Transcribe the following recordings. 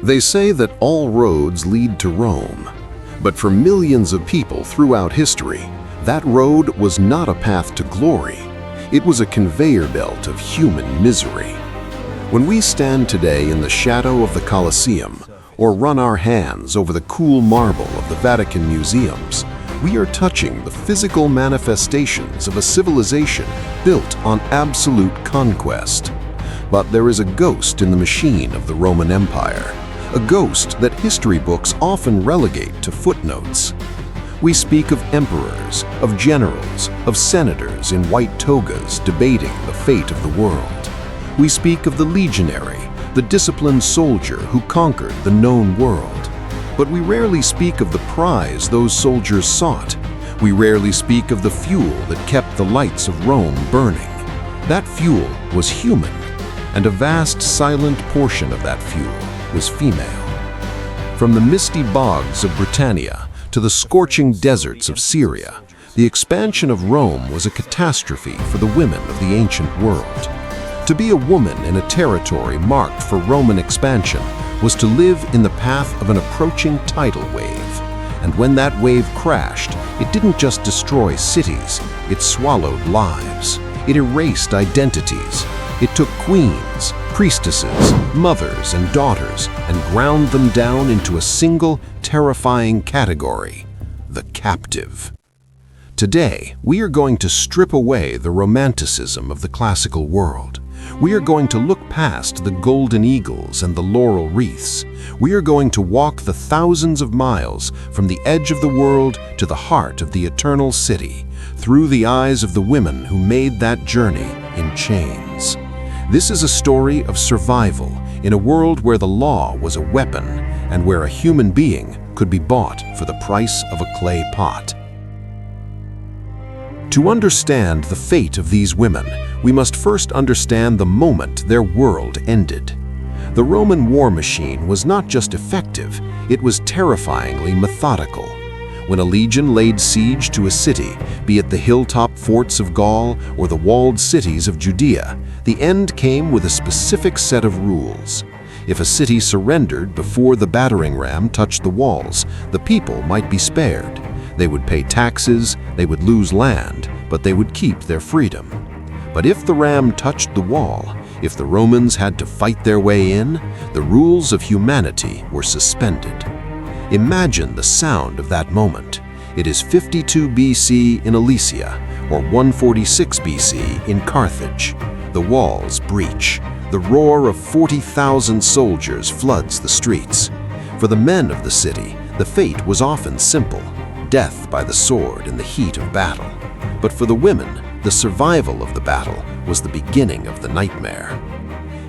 They say that all roads lead to Rome, but for millions of people throughout history, that road was not a path to glory. It was a conveyor belt of human misery. When we stand today in the shadow of the Colosseum or run our hands over the cool marble of the Vatican museums, we are touching the physical manifestations of a civilization built on absolute conquest. But there is a ghost in the machine of the Roman Empire, a ghost that history books often relegate to footnotes. We speak of emperors, of generals, of senators in white togas debating the fate of the world. We speak of the legionary, the disciplined soldier who conquered the known world. But we rarely speak of the prize those soldiers sought. We rarely speak of the fuel that kept the lights of Rome burning. That fuel was human, and a vast silent portion of that fuel was female. From the misty bogs of Britannia to the scorching deserts of Syria, the expansion of Rome was a catastrophe for the women of the ancient world. To be a woman in a territory marked for Roman expansion was to live in the path of an approaching tidal wave. And when that wave crashed, it didn't just destroy cities, it swallowed lives. It erased identities. It took queens, priestesses, mothers, and daughters and ground them down into a single, terrifying category: the captive. Today, we are going to strip away the romanticism of the classical world. We are going to look past the golden eagles and the laurel wreaths. We are going to walk the thousands of miles from the edge of the world to the heart of the eternal city, through the eyes of the women who made that journey in chains. This is a story of survival in a world where the law was a weapon and where a human being could be bought for the price of a clay pot. To understand the fate of these women, we must first understand the moment their world ended. The Roman war machine was not just effective, it was terrifyingly methodical. When a legion laid siege to a city, be it the hilltop forts of Gaul or the walled cities of Judea, the end came with a specific set of rules. If a city surrendered before the battering ram touched the walls, the people might be spared. They would pay taxes, they would lose land, but they would keep their freedom. But if the ram touched the wall, if the Romans had to fight their way in, the rules of humanity were suspended. Imagine the sound of that moment. It is 52 BC in Alesia, or 146 BC in Carthage. The walls breach. The roar of 40,000 soldiers floods the streets. For the men of the city, the fate was often simple: death by the sword in the heat of battle. But for the women, the survival of the battle was the beginning of the nightmare.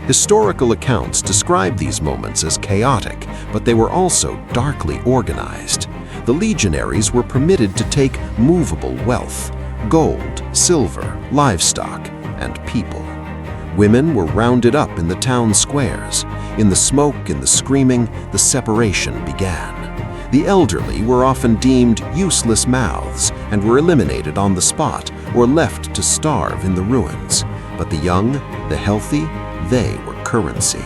Historical accounts describe these moments as chaotic, but they were also darkly organized. The legionaries were permitted to take movable wealth: gold, silver, livestock, and people. Women were rounded up in the town squares. In the smoke and the screaming, the separation began. The elderly were often deemed useless mouths and were eliminated on the spot or left to starve in the ruins. But the young, the healthy, they were currency.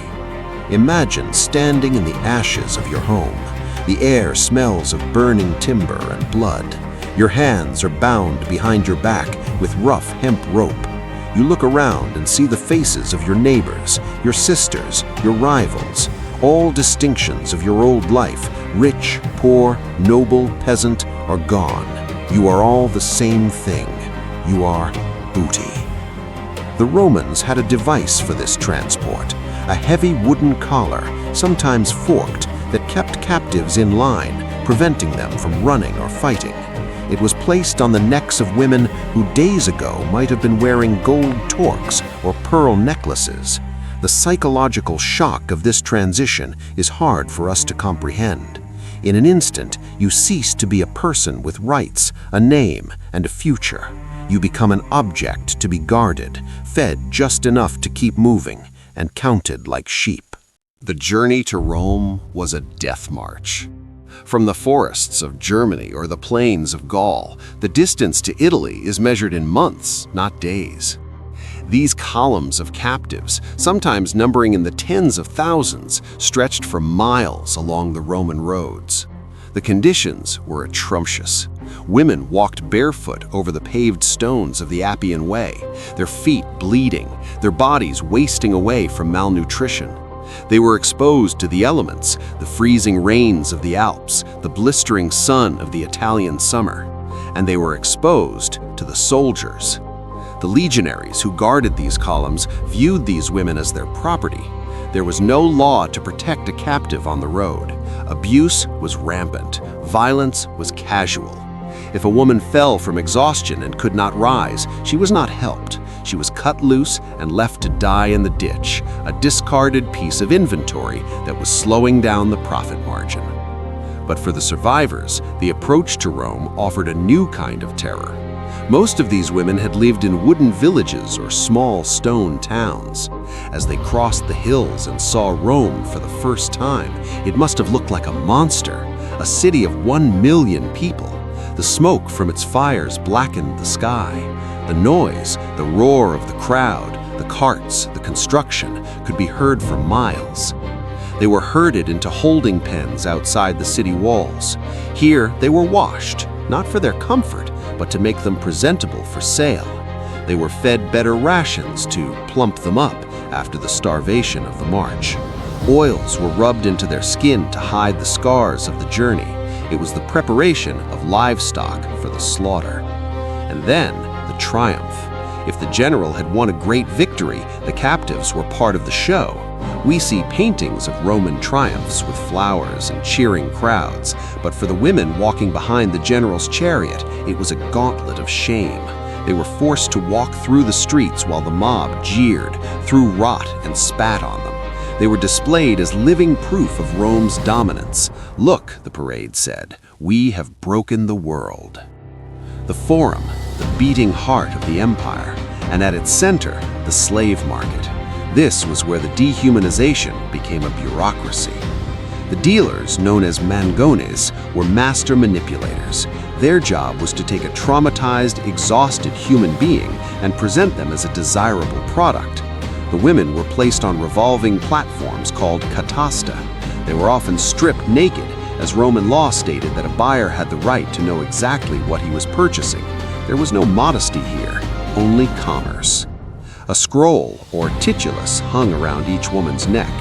Imagine standing in the ashes of your home. The air smells of burning timber and blood. Your hands are bound behind your back with rough hemp rope. You look around and see the faces of your neighbors, your sisters, your rivals. All distinctions of your old life, rich, poor, noble, peasant, are gone. You are all the same thing. You are booty. The Romans had a device for this transport: a heavy wooden collar, sometimes forked, that kept captives in line, preventing them from running or fighting. It was placed on the necks of women who days ago might have been wearing gold torques or pearl necklaces. The psychological shock of this transition is hard for us to comprehend. In an instant, you cease to be a person with rights, a name, and a future. You become an object to be guarded, fed just enough to keep moving, and counted like sheep. The journey to Rome was a death march. From the forests of Germany or the plains of Gaul, the distance to Italy is measured in months, not days. These columns of captives, sometimes numbering in the tens of thousands, stretched for miles along the Roman roads. The conditions were atrocious. Women walked barefoot over the paved stones of the Appian Way, their feet bleeding, their bodies wasting away from malnutrition. They were exposed to the elements, the freezing rains of the Alps, the blistering sun of the Italian summer, and they were exposed to the soldiers. The legionaries who guarded these columns viewed these women as their property. There was no law to protect a captive on the road. Abuse was rampant. Violence was casual. If a woman fell from exhaustion and could not rise, she was not helped. She was cut loose and left to die in the ditch, a discarded piece of inventory that was slowing down the profit margin. But for the survivors, the approach to Rome offered a new kind of terror. Most of these women had lived in wooden villages or small stone towns. As they crossed the hills and saw Rome for the first time, it must have looked like a monster, a city of 1 million people. The smoke from its fires blackened the sky. The noise, the roar of the crowd, the carts, the construction could be heard for miles. They were herded into holding pens outside the city walls. Here they were washed, not for their comfort, but to make them presentable for sale. They were fed better rations to plump them up after the starvation of the march. Oils were rubbed into their skin to hide the scars of the journey. It was the preparation of livestock for the slaughter. And then the triumph. If the general had won a great victory, the captives were part of the show. We see paintings of Roman triumphs with flowers and cheering crowds, but for the women walking behind the general's chariot, it was a gauntlet of shame. They were forced to walk through the streets while the mob jeered, threw rot, and spat on them. They were displayed as living proof of Rome's dominance. "Look," the parade said, "we have broken the world." The Forum, the beating heart of the empire, and at its center, the slave market. This was where the dehumanization became a bureaucracy. The dealers, known as mangones, were master manipulators. Their job was to take a traumatized, exhausted human being and present them as a desirable product. The women were placed on revolving platforms called catasta. They were often stripped naked, as Roman law stated that a buyer had the right to know exactly what he was purchasing. There was no modesty here, only commerce. A scroll, or titulus, hung around each woman's neck.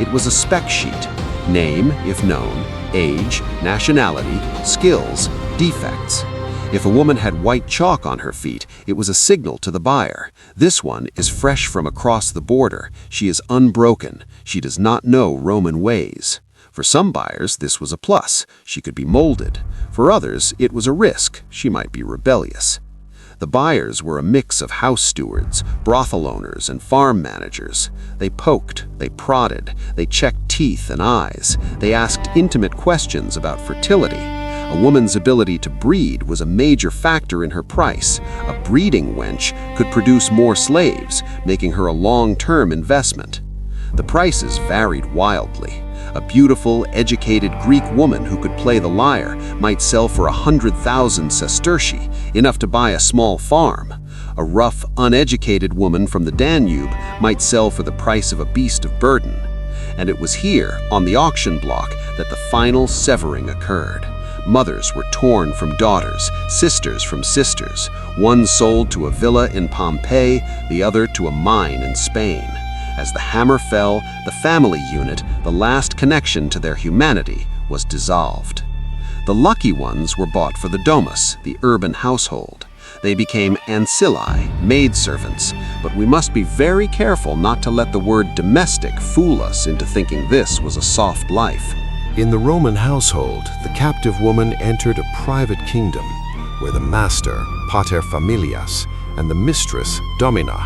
It was a spec sheet: name, if known, age, nationality, skills, defects. If a woman had white chalk on her feet, it was a signal to the buyer. This one is fresh from across the border. She is unbroken. She does not know Roman ways. For some buyers, this was a plus. She could be molded. For others, it was a risk. She might be rebellious. The buyers were a mix of house stewards, brothel owners, and farm managers. They poked, they prodded, they checked teeth and eyes. They asked intimate questions about fertility. A woman's ability to breed was a major factor in her price. A breeding wench could produce more slaves, making her a long-term investment. The prices varied wildly. A beautiful, educated Greek woman who could play the lyre might sell for 100,000 sestertii, enough to buy a small farm. A rough, uneducated woman from the Danube might sell for the price of a beast of burden. And it was here, on the auction block, that the final severing occurred. Mothers were torn from daughters, sisters from sisters. One sold to a villa in Pompeii, the other to a mine in Spain. As the hammer fell, the family unit, the last connection to their humanity, was dissolved. The lucky ones were bought for the domus, the urban household. They became ancillae, maidservants, but we must be very careful not to let the word domestic fool us into thinking this was a soft life. In the Roman household, the captive woman entered a private kingdom, where the master, pater familias, and the mistress, domina,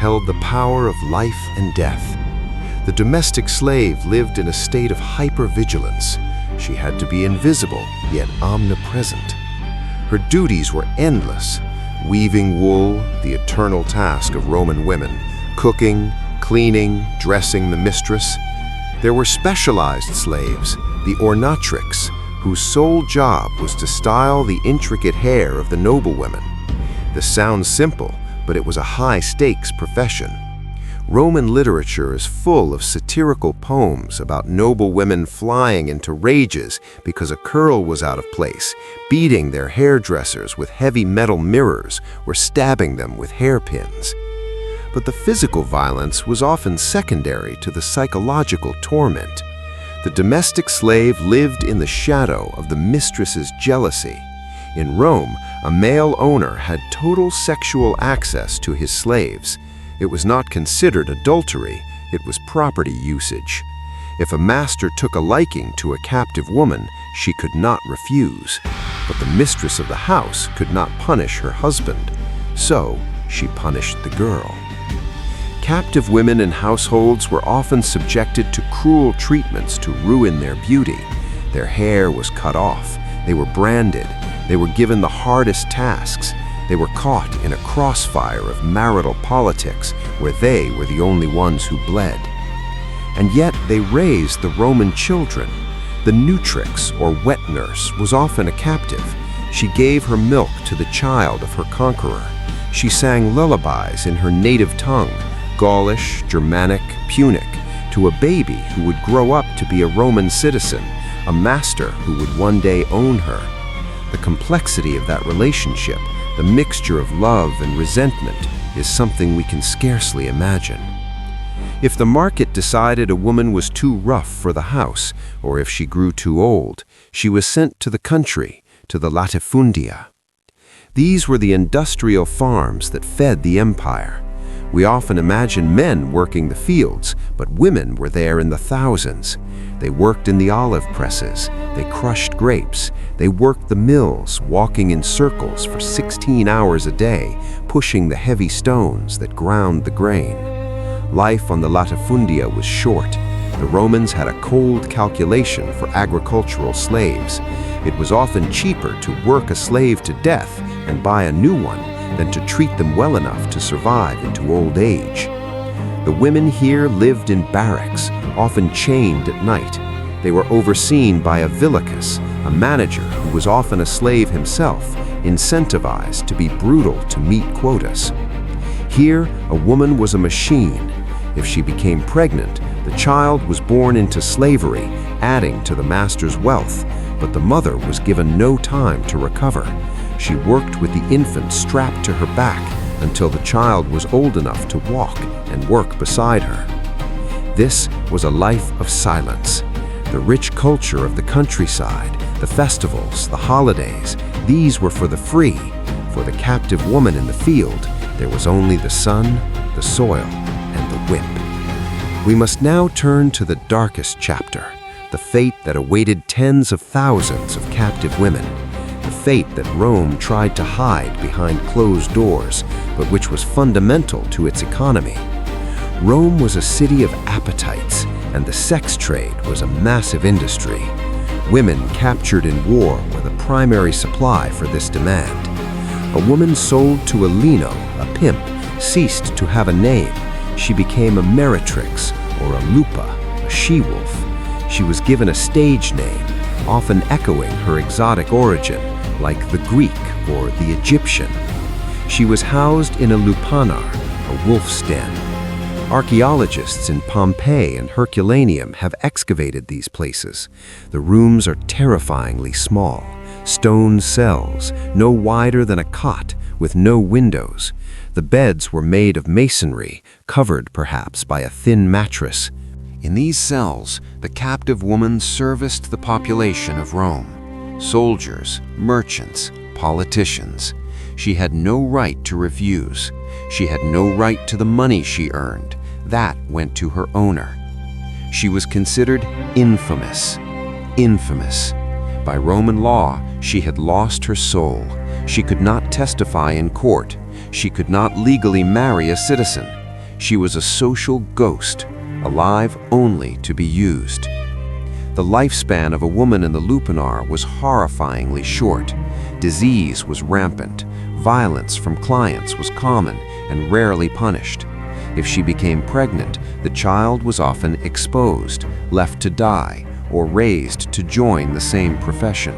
held the power of life and death. The domestic slave lived in a state of hypervigilance. She had to be invisible, yet omnipresent. Her duties were endless: weaving wool, the eternal task of Roman women, cooking, cleaning, dressing the mistress. There were specialized slaves, the ornatrix, whose sole job was to style the intricate hair of the noblewomen. This sounds simple, but it was a high-stakes profession. Roman literature is full of satirical poems about noble women flying into rages because a curl was out of place, beating their hairdressers with heavy metal mirrors, or stabbing them with hairpins. But the physical violence was often secondary to the psychological torment. The domestic slave lived in the shadow of the mistress's jealousy. In Rome, a male owner had total sexual access to his slaves. It was not considered adultery, it was property usage. If a master took a liking to a captive woman, she could not refuse. But the mistress of the house could not punish her husband, so she punished the girl. Captive women in households were often subjected to cruel treatments to ruin their beauty. Their hair was cut off, they were branded, they were given the hardest tasks. They were caught in a crossfire of marital politics where they were the only ones who bled. And yet they raised the Roman children. The nutrix, or wet nurse, was often a captive. She gave her milk to the child of her conqueror. She sang lullabies in her native tongue, Gaulish, Germanic, Punic, to a baby who would grow up to be a Roman citizen, a master who would one day own her. The complexity of that relationship, the mixture of love and resentment, is something we can scarcely imagine. If the market decided a woman was too rough for the house, or if she grew too old, she was sent to the country, to the latifundia. These were the industrial farms that fed the empire. We often imagine men working the fields, but women were there in the thousands. They worked in the olive presses, they crushed grapes, they worked the mills, walking in circles for 16 hours a day, pushing the heavy stones that ground the grain. Life on the latifundia was short. The Romans had a cold calculation for agricultural slaves. It was often cheaper to work a slave to death and buy a new one than to treat them well enough to survive into old age. The women here lived in barracks, often chained at night. They were overseen by a villicus, a manager who was often a slave himself, incentivized to be brutal to meet quotas. Here, a woman was a machine. If she became pregnant, the child was born into slavery, adding to the master's wealth, but the mother was given no time to recover. She worked with the infant strapped to her back until the child was old enough to walk and work beside her. This was a life of silence. The rich culture of the countryside, the festivals, the holidays, these were for the free. For the captive woman in the field, there was only the sun, the soil, and the whip. We must now turn to the darkest chapter, the fate that awaited tens of thousands of captive women. The fate that Rome tried to hide behind closed doors, but which was fundamental to its economy. Rome was a city of appetites, and the sex trade was a massive industry. Women captured in war were the primary supply for this demand. A woman sold to a lino, a pimp, ceased to have a name. She became a meretrix, or a lupa, a she-wolf. She was given a stage name, often echoing her exotic origin, like the Greek or the Egyptian. She was housed in a lupanar, a wolf's den. Archaeologists in Pompeii and Herculaneum have excavated these places. The rooms are terrifyingly small, stone cells, no wider than a cot, with no windows. The beds were made of masonry, covered perhaps by a thin mattress. In these cells, the captive woman serviced the population of Rome. Soldiers, merchants, politicians. She had no right to refuse. She had no right to the money she earned. That went to her owner. She was considered infamous. Infamous. By Roman law, she had lost her soul. She could not testify in court. She could not legally marry a citizen. She was a social ghost, alive only to be used. The lifespan of a woman in the lupanar was horrifyingly short. Disease was rampant. Violence from clients was common and rarely punished. If she became pregnant, the child was often exposed, left to die, or raised to join the same profession.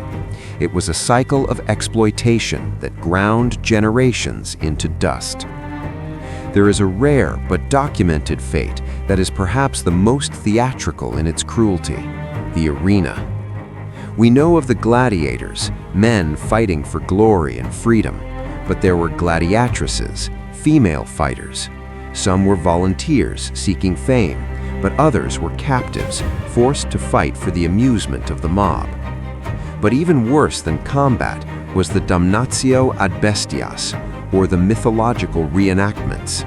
It was a cycle of exploitation that ground generations into dust. there is a rare but documented fate that is perhaps the most theatrical in its cruelty: the arena. We know of the gladiators, men fighting for glory and freedom, but there were gladiatresses, female fighters. Some were volunteers seeking fame, but others were captives, forced to fight for the amusement of the mob. But even worse than combat was the damnatio ad bestias, or the mythological reenactments.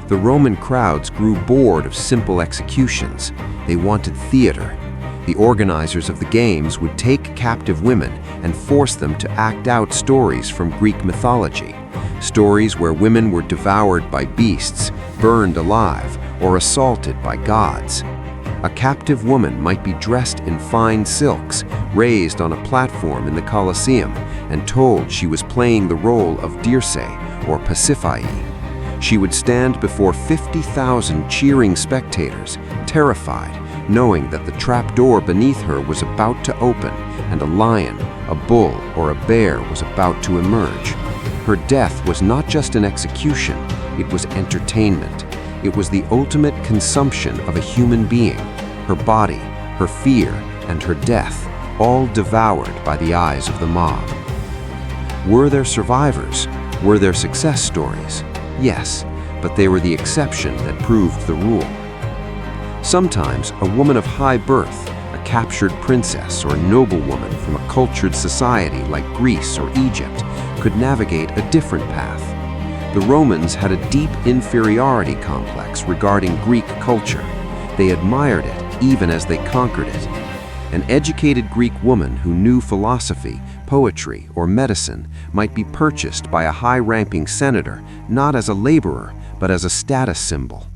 The Roman crowds grew bored of simple executions. They wanted theater. The organizers of the games would take captive women and force them to act out stories from Greek mythology, stories where women were devoured by beasts, burned alive, or assaulted by gods. A captive woman might be dressed in fine silks, raised on a platform in the Colosseum, and told she was playing the role of Dirce or Pasiphae. She would stand before 50,000 cheering spectators, terrified, knowing that the trapdoor beneath her was about to open and a lion, a bull, or a bear was about to emerge. Her death was not just an execution, it was entertainment. It was the ultimate consumption of a human being, her body, her fear, and her death, all devoured by the eyes of the mob. Were there survivors? Were there success stories? Yes, but they were the exception that proved the rule. Sometimes a woman of high birth, a captured princess or noblewoman from a cultured society like Greece or Egypt, could navigate a different path. The Romans had a deep inferiority complex regarding Greek culture. They admired it even as they conquered it. An educated Greek woman who knew philosophy, poetry, or medicine might be purchased by a high-ranking senator, not as a laborer, but as a status symbol.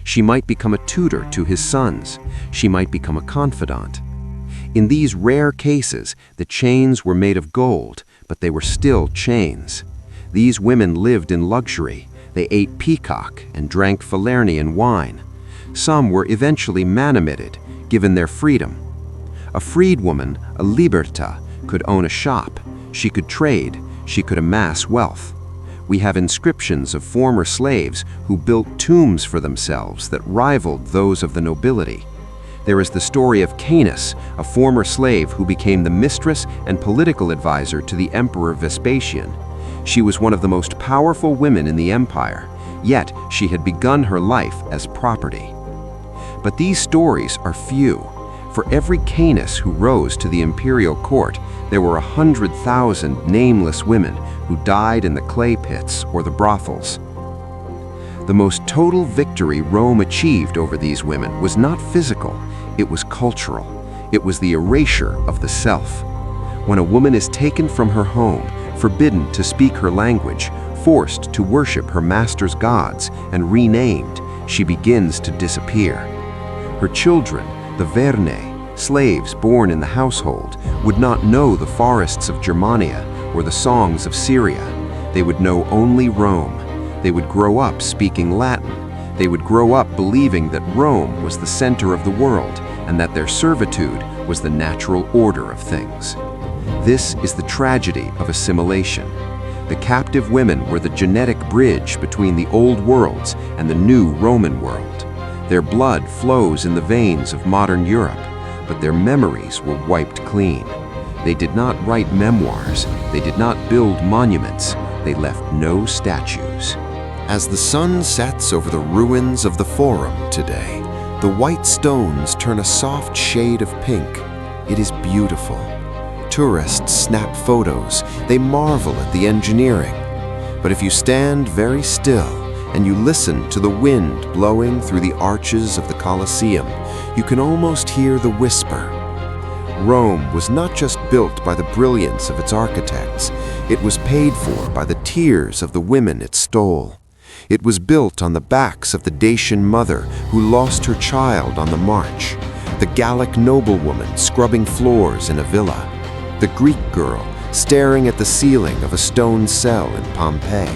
She might become a tutor to his sons. She might become a confidant. In these rare cases, the chains were made of gold, but they were still chains. These women lived in luxury. They ate peacock and drank Falernian wine. Some were eventually manumitted, given their freedom. A freedwoman, a liberta, could own a shop. She could trade. She could amass wealth. We have inscriptions of former slaves who built tombs for themselves that rivaled those of the nobility. There is the story of Canis, a former slave who became the mistress and political advisor to the Emperor Vespasian. She was one of the most powerful women in the empire, yet she had begun her life as property. But these stories are few. For every Canis who rose to the imperial court, there were 100,000 nameless women who died in the clay pits or the brothels. The most total victory Rome achieved over these women was not physical, it was cultural. It was the erasure of the self. When a woman is taken from her home, forbidden to speak her language, forced to worship her master's gods, and renamed, she begins to disappear. Her children, the Vernae, slaves born in the household, would not know the forests of Germania or the songs of Syria. They would know only Rome. They would grow up speaking Latin. They would grow up believing that Rome was the center of the world and that their servitude was the natural order of things. This is the tragedy of assimilation. The captive women were the genetic bridge between the old worlds and the new Roman world. Their blood flows in the veins of modern Europe, but their memories were wiped clean. They did not write memoirs. They did not build monuments. They left no statues. As the sun sets over the ruins of the Forum today, the white stones turn a soft shade of pink. It is beautiful. Tourists snap photos. They marvel at the engineering. But if you stand very still and you listen to the wind blowing through the arches of the Colosseum, you can almost hear the whisper. Rome was not just built by the brilliance of its architects. It was paid for by the tears of the women it stole. It was built on the backs of the Dacian mother who lost her child on the march, the Gallic noblewoman scrubbing floors in a villa, the Greek girl staring at the ceiling of a stone cell in Pompeii.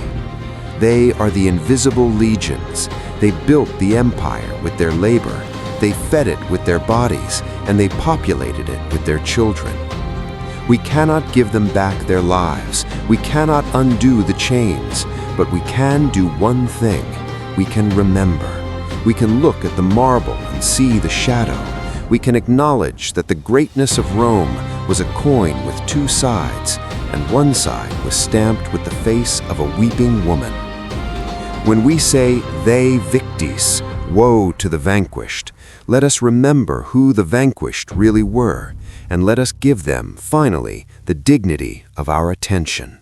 They are the invisible legions. They built the empire with their labor. They fed it with their bodies, and they populated it with their children. We cannot give them back their lives. We cannot undo the chains, but we can do one thing. we can remember. We can look at the marble and see the shadow. We can acknowledge that the greatness of Rome was a coin with two sides, and one side was stamped with the face of a weeping woman. When we say, "They victis," woe to the vanquished, let us remember who the vanquished really were, and let us give them, finally, the dignity of our attention.